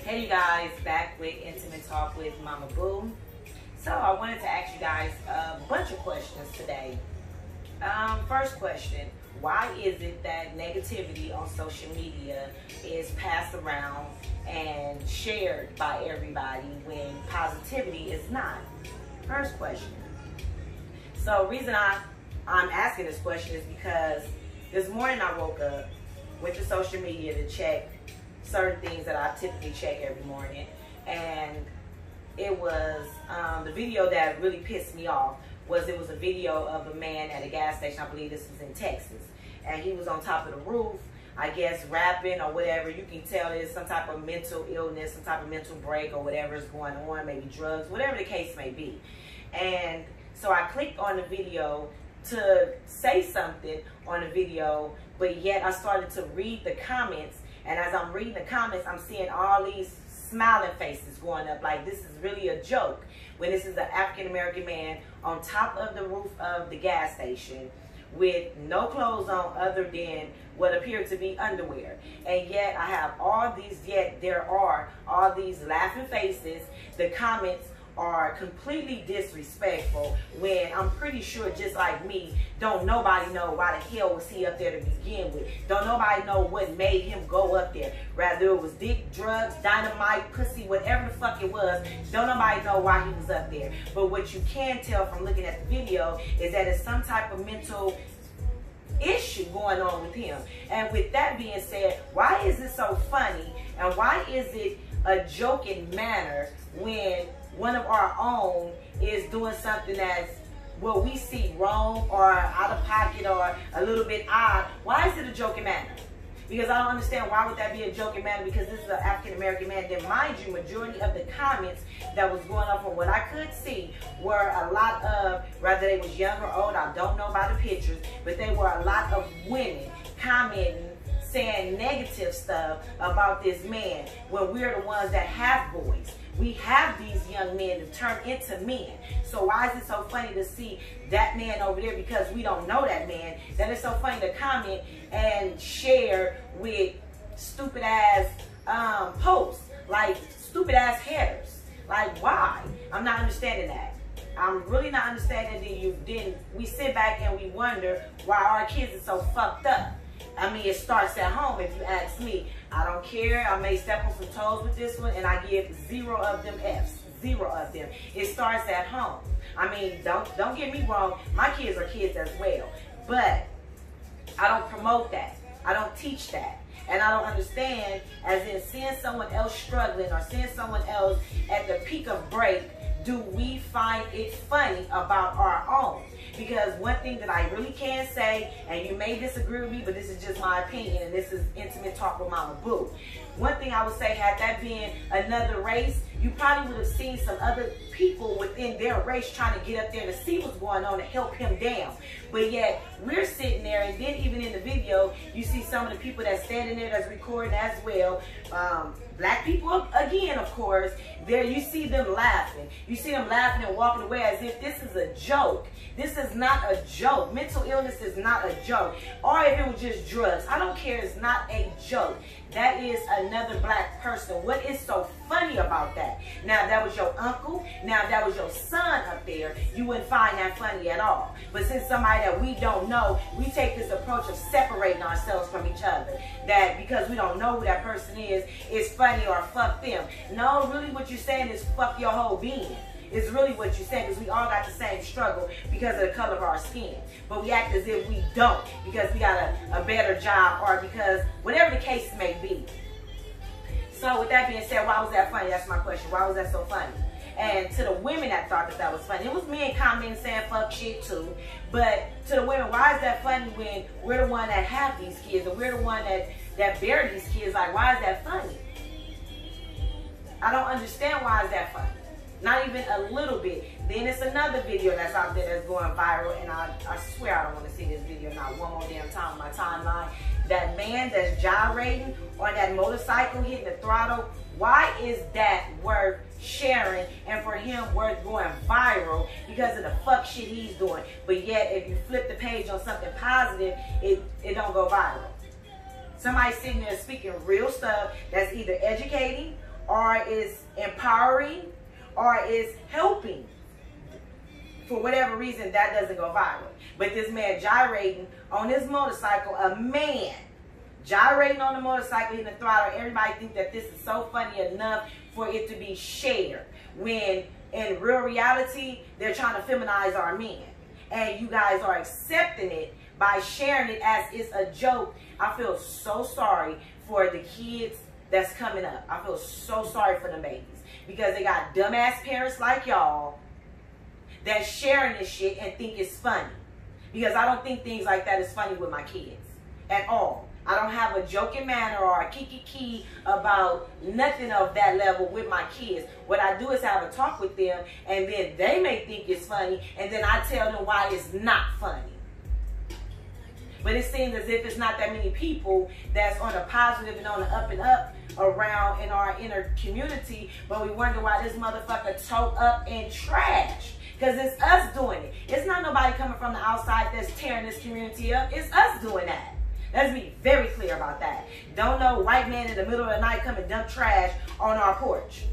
Hey you guys, back with Intimate Talk with Mama Boo. So I wanted to ask you guys a bunch of questions today. First question, why is it that negativity on social media is passed around and shared by everybody when positivity is not? First question. So the reason I'm asking this question is because this morning I woke up, went to social media to check certain things that I typically check every morning, and it was the video that really pissed me off was it was a video of a man at a gas station. I believe this was in Texas, and he was on top of the roof, I guess rapping or whatever. You can tell there's some type of mental illness, some type of mental break or whatever is going on, maybe drugs, whatever the case may be. And so I clicked on the video to say something on the video, but yet I started to read the comments. And as I'm reading the comments, I'm seeing all these smiling faces going up like this is really a joke, when this is an African-American man on top of the roof of the gas station with no clothes on other than what appeared to be underwear. And yet I have all these, there are all these laughing faces. The comments are completely disrespectful, when I'm pretty sure, just like me, don't nobody know why the hell was he up there to begin with. Don't nobody know what made him go up there. Rather it was dick, drugs, dynamite, pussy, whatever the fuck it was. Don't nobody know why he was up there. But what you can tell from looking at the video is that it's some type of mental issue going on with him. And with that being said, why is it so funny, and why is it a joking manner when one of our own is doing something that's what we see wrong or out of pocket or a little bit odd? Why is it a joking manner? Because I don't understand, why would that be a joking manner? Because this is an African-American man. Then mind you, majority of the comments that was going on, from what I could see, were a lot of, whether they was young or old, I don't know by the pictures, but they were a lot of women commenting, saying negative stuff about this man, when we're the ones that have boys. We have these young men to turn into men. So why is it so funny to see that man over there, because we don't know that man, that it's so funny to comment and share with stupid ass posts, like stupid ass headers? Like, why? I'm not understanding that. I'm really not understanding that. Then we sit back and we wonder why our kids are so fucked up. I mean, it starts at home, if you ask me. I don't care. I may step on some toes with this one, and I give 0 of them Fs. 0 of them. It starts at home. I mean, don't get me wrong. My kids are kids as well. But I don't promote that. I don't teach that. And I don't understand, as in seeing someone else struggling or seeing someone else at the peak of break, do we find it funny about our own? Because one thing that I really can say, and you may disagree with me, but this is just my opinion, and this is Intimate Talk with Mama Boo. One thing I would say, had that been another race, you probably would have seen some other people within their race trying to get up there to see what's going on to help him down. But yet, we're sitting there, and then even in the video, you see some of the people that's standing there that's recording as well. Black people, again, of course, there you see them laughing. You see them laughing and walking away as if this is a joke. This is not a joke. Mental illness is not a joke. Or if it was just drugs. I don't care. It's not a joke. That is another black person. What is so funny about that? Now, if that was your uncle, now if that was your son up there, you wouldn't find that funny at all. But since somebody that we don't know, we take this approach of separating ourselves from each other. That because we don't know who that person is funny or fuck them. No, really what you're saying is fuck your whole being. It's really what you're saying, because we all got the same struggle because of the color of our skin. But we act as if we don't, because we got a better job, or because whatever the case may be. So with that being said, why was that funny? That's my question. Why was that so funny? And to the women that thought that was funny, it was men commenting saying fuck shit too. But to the women, why is that funny when we're the one that have these kids, and we're the one that bear these kids? Like, why is that funny? I don't understand why is that funny. Not even a little bit. Then it's another video that's out there that's going viral, and I swear I don't want to see this video not one more damn time on my timeline. That man that's gyrating on that motorcycle, hitting the throttle, why is that worth sharing and for him worth going viral because of the fuck shit he's doing? But yet, if you flip the page on something positive, it don't go viral. Somebody sitting there speaking real stuff that's either educating or or is empowering, or is helping. For whatever reason, that doesn't go viral. But this man gyrating on his motorcycle, a man gyrating on the motorcycle, hitting the throttle, everybody think that this is so funny enough for it to be shared. When in real reality, they're trying to feminize our men. And you guys are accepting it by sharing it as it's a joke. I feel so sorry for the kids that's coming up. I feel so sorry for them babies. Because they got dumbass parents like y'all that's sharing this shit and think it's funny. Because I don't think things like that is funny with my kids at all. I don't have a joking manner or a kiki about nothing of that level with my kids. What I do is have a talk with them, and then they may think it's funny, and then I tell them why it's not funny. But it seems as if it's not that many people that's on a positive and on the up and up around in our inner community, but we wonder why this motherfucker tore up and trash. Because it's us doing it. It's not nobody coming from the outside that's tearing this community up. It's us doing that. Let's be very clear about that. Don't no white man in the middle of the night come and dump trash on our porch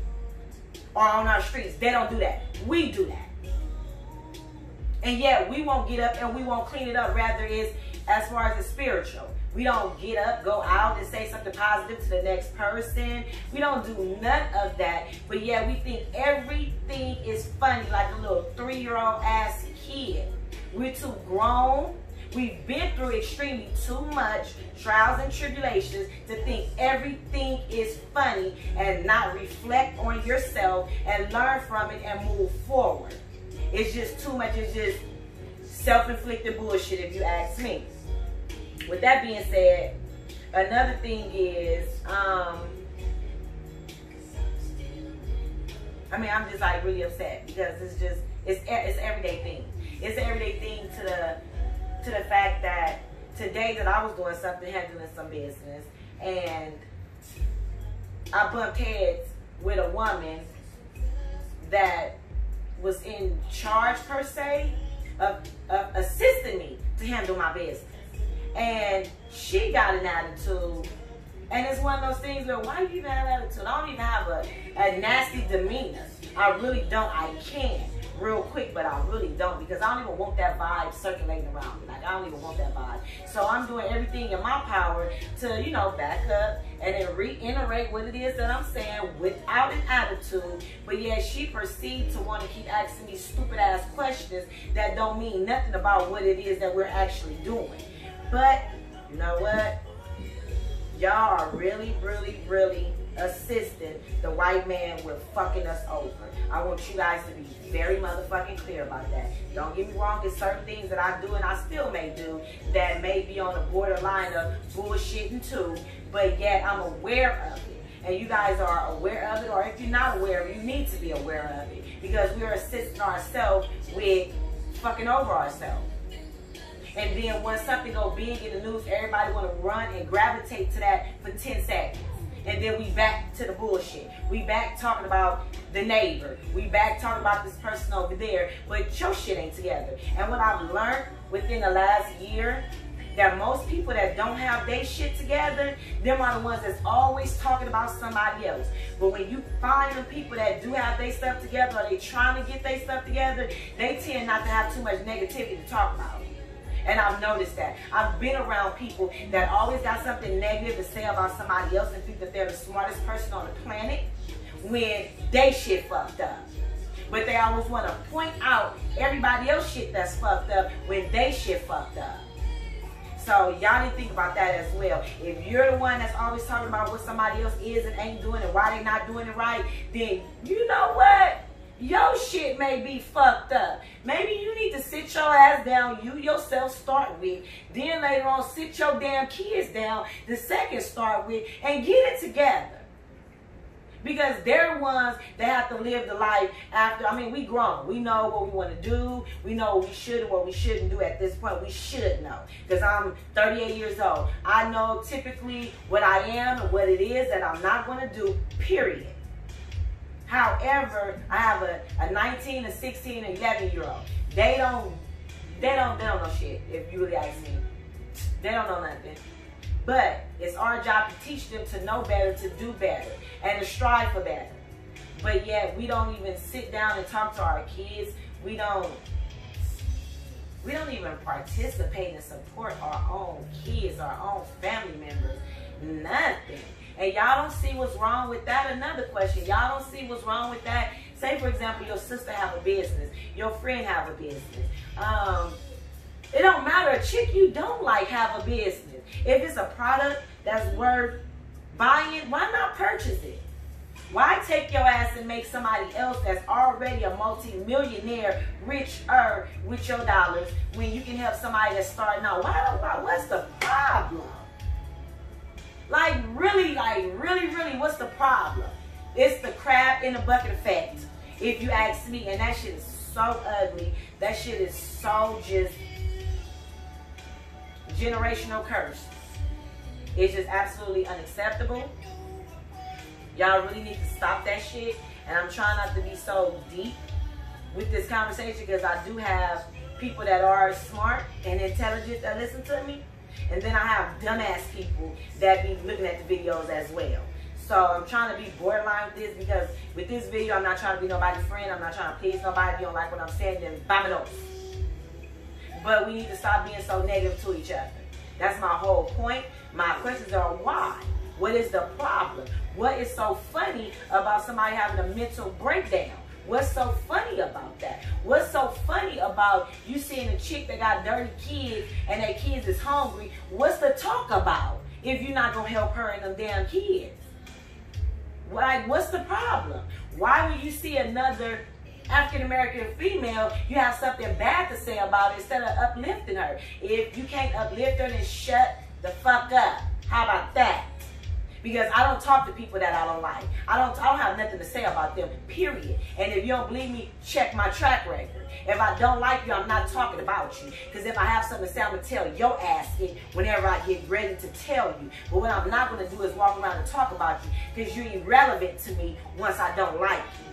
or on our streets. They don't do that. We do that. And yet we won't get up and we won't clean it up. Rather, it's as far as the spiritual. We don't get up, go out and say something positive to the next person. We don't do none of that. But yeah, we think everything is funny like a little 3-year-old ass kid. We're too grown. We've been through extremely too much trials and tribulations to think everything is funny and not reflect on yourself and learn from it and move forward. It's just too much. It's just self-inflicted bullshit if you ask me. With that being said, another thing is, I'm just like really upset because it's everyday thing. It's an everyday thing to the fact that today that I was doing something, handling some business, and I bumped heads with a woman that was in charge per se of assisting me to handle my business. And she got an attitude. And it's one of those things where, why do you even have an attitude? I don't even have a nasty demeanor. I really don't. I can real quick, but I really don't, because I don't even want that vibe circulating around me. Like, I don't even want that vibe. So I'm doing everything in my power to, you know, back up and then reiterate what it is that I'm saying without an attitude. But yeah, she proceeds to want to keep asking me stupid ass questions that don't mean nothing about what it is that we're actually doing. But you know what? Y'all are really, really, really assisting the white man with fucking us over. I want you guys to be very motherfucking clear about that. Don't get me wrong, there's certain things that I do and I still may do that may be on the borderline of bullshitting too, but yet I'm aware of it. And you guys are aware of it, or if you're not aware of it, you need to be aware of it, because we're assisting ourselves with fucking over ourselves. And then when something go big in the news, everybody want to run and gravitate to that for 10 seconds. And then we back to the bullshit. We back talking about the neighbor. We back talking about this person over there. But your shit ain't together. And what I've learned within the last year, that most people that don't have their shit together, them are the ones that's always talking about somebody else. But when you find the people that do have their stuff together, or they trying to get their stuff together, they tend not to have too much negativity to talk about. And I've noticed that. I've been around people that always got something negative to say about somebody else and think that they're the smartest person on the planet when they shit fucked up. But they always want to point out everybody else shit that's fucked up when they shit fucked up. So y'all need to think about that as well. If you're the one that's always talking about what somebody else is and ain't doing and why they not doing it right, then you know what? Your shit may be fucked up. Maybe you need to sit your ass down, you yourself start with, then later on sit your damn kids down, the second start with, and get it together. Because they're the ones that have to live the life after. I mean, we grown. We know what we want to do. We know what we should and what we shouldn't do at this point. We should know. Because I'm 38 years old. I know typically what I am and what it is that I'm not going to do, period. However, I have a 19, a 16, and 11-year-old. They don't know shit, if you really ask me. They don't know nothing. But it's our job to teach them to know better, to do better. And and to strive for better. But yet we don't even sit down and talk to our kids. We don't even participate and support our own kids, our own family members. Nothing. And y'all don't see what's wrong with that. Another question. Y'all don't see what's wrong with that. Say, for example, your sister have a business. Your friend have a business. It don't matter. A chick you don't like have a business. If it's a product that's worth buying, why not purchase it? Why take your ass and make somebody else that's already a multi-millionaire richer with your dollars when you can help somebody that's starting out? What's the problem? Like really, what's the problem? It's the crab in the bucket effect, if you ask me. And that shit is so ugly. That shit is so just generational curse. It's just absolutely unacceptable. Y'all really need to stop that shit. And I'm trying not to be so deep with this conversation because I do have people that are smart and intelligent that listen to me. And then I have dumbass people that be looking at the videos as well. So I'm trying to be borderline with this because with this video, I'm not trying to be nobody's friend. I'm not trying to please nobody. If you don't like what I'm saying, then vamanos. But we need to stop being so negative to each other. That's my whole point. My questions are why? What is the problem? What is so funny about somebody having a mental breakdown? What's so funny about that? What's so funny about you seeing a chick that got dirty kids and that kids is hungry? What's the talk about if you're not going to help her and them damn kids? Like, what's the problem? Why when you see another African-American female, you have something bad to say about it instead of uplifting her? If you can't uplift her, then shut the fuck up. How about that? Because I don't talk to people that I don't like. I don't have nothing to say about them, period. And if you don't believe me, check my track record. If I don't like you, I'm not talking about you. Because if I have something to say, I'm going to tell your ass it whenever I get ready to tell you. But what I'm not going to do is walk around and talk about you because you're irrelevant to me once I don't like you.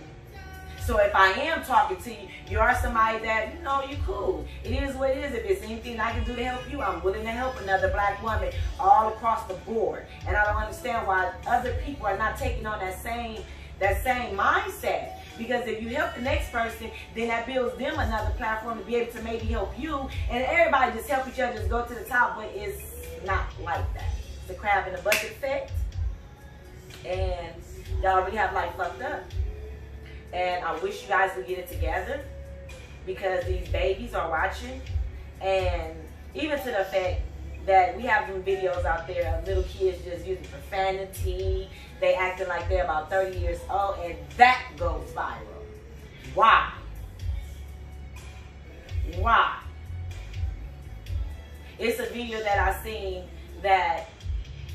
So if I am talking to you, you are somebody that, you know, you cool. It is what it is. If it's anything I can do to help you, I'm willing to help another black woman all across the board. And I don't understand why other people are not taking on that same mindset. Because if you help the next person, then that builds them another platform to be able to maybe help you. And everybody just help each other just go to the top, but it's not like that. It's the crab in the bucket effect. And y'all really have life fucked up. And I wish you guys would get it together because these babies are watching. And even to the fact that we have them videos out there of little kids just using profanity. They acting like they're about 30 years old, and that goes viral. Why? Why? It's a video that I seen that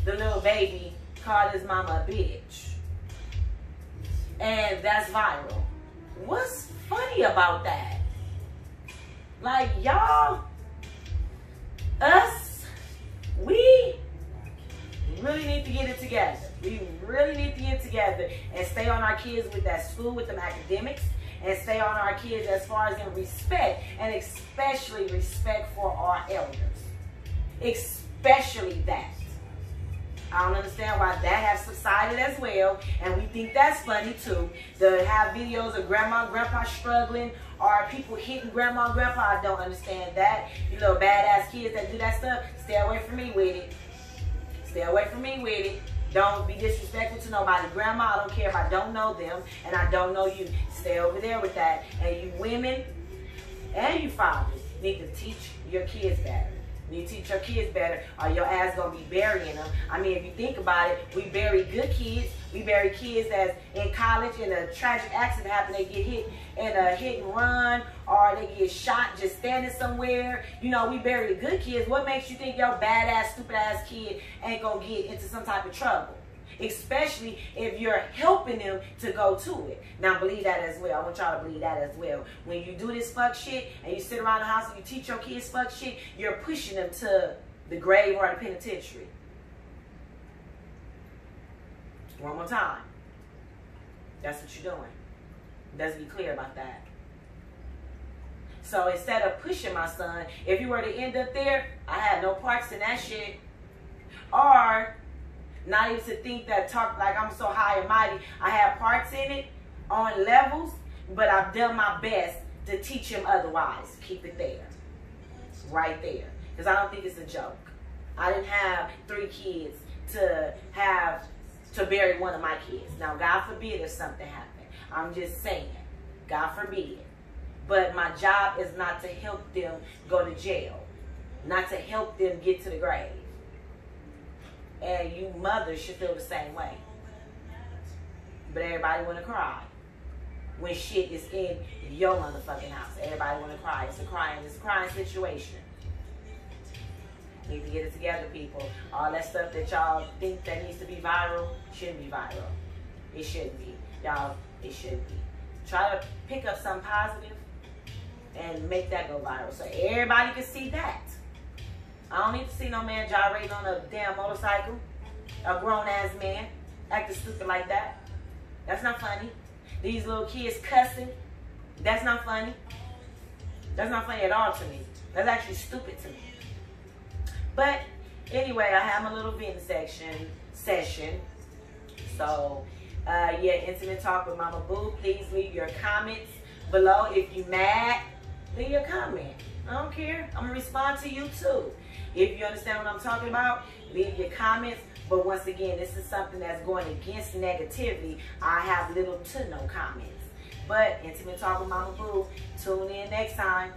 the little baby called his mama a bitch. And that's viral. What's funny about that? Like, y'all, we really need to get it together. We really need to get together and stay on our kids with that school, with them academics, and stay on our kids as far as in respect, and especially respect for our elders. Especially that. I don't understand why that has subsided as well, and we think that's funny too. To have videos of grandma and grandpa struggling, or people hitting grandma and grandpa, I don't understand that. You little badass kids that do that stuff, stay away from me with it. Stay away from me with it. Don't be disrespectful to nobody. Grandma, I don't care if I don't know them, and I don't know you. Stay over there with that. And you women, and you fathers, need to teach your kids better. You teach your kids better, or your ass gonna be burying them. I mean, if you think about it, we bury good kids. We bury kids that's in college and a tragic accident happened. They get hit in a hit and run, or they get shot just standing somewhere. You know, we bury the good kids. What makes you think your badass, stupid ass kid ain't gonna get into some type of trouble? Especially if you're helping them to go to it. Now, believe that as well. I want y'all to believe that as well. When you do this fuck shit and you sit around the house and you teach your kids fuck shit, you're pushing them to the grave or the penitentiary. One more time. That's what you're doing. Let's be clear about that. So instead of pushing my son, if you were to end up there, I had no parts in that shit. Or Not even to think that talk like I'm so high and mighty. I have parts in it on levels, but I've done my best to teach him otherwise. Keep it there. Right there. Because I don't think it's a joke. I didn't have 3 kids to bury one of my kids. Now, God forbid if something happened. I'm just saying. God forbid. But my job is not to help them go to jail. Not to help them get to the grave. And you mothers should feel the same way. But everybody want to cry. When shit is in your motherfucking house. Everybody want to cry. It's a crying situation. Need to get it together, people. All that stuff that y'all think that needs to be viral shouldn't be viral. It shouldn't be. Y'all, it shouldn't be. Try to pick up something positive and make that go viral so everybody can see that. I don't need to see no man gyrating on a damn motorcycle. A grown-ass man acting stupid like that. That's not funny. These little kids cussing. That's not funny. That's not funny at all to me. That's actually stupid to me. But anyway, I have my little venting session. So, yeah, intimate talk with Mama Boo. Please leave your comments below. If you mad, leave your comment. I don't care. I'm going to respond to you too. If you understand what I'm talking about, leave your comments. But once again, this is something that's going against negativity. I have little to no comments. But intimate talk with Mama Boo. Tune in next time.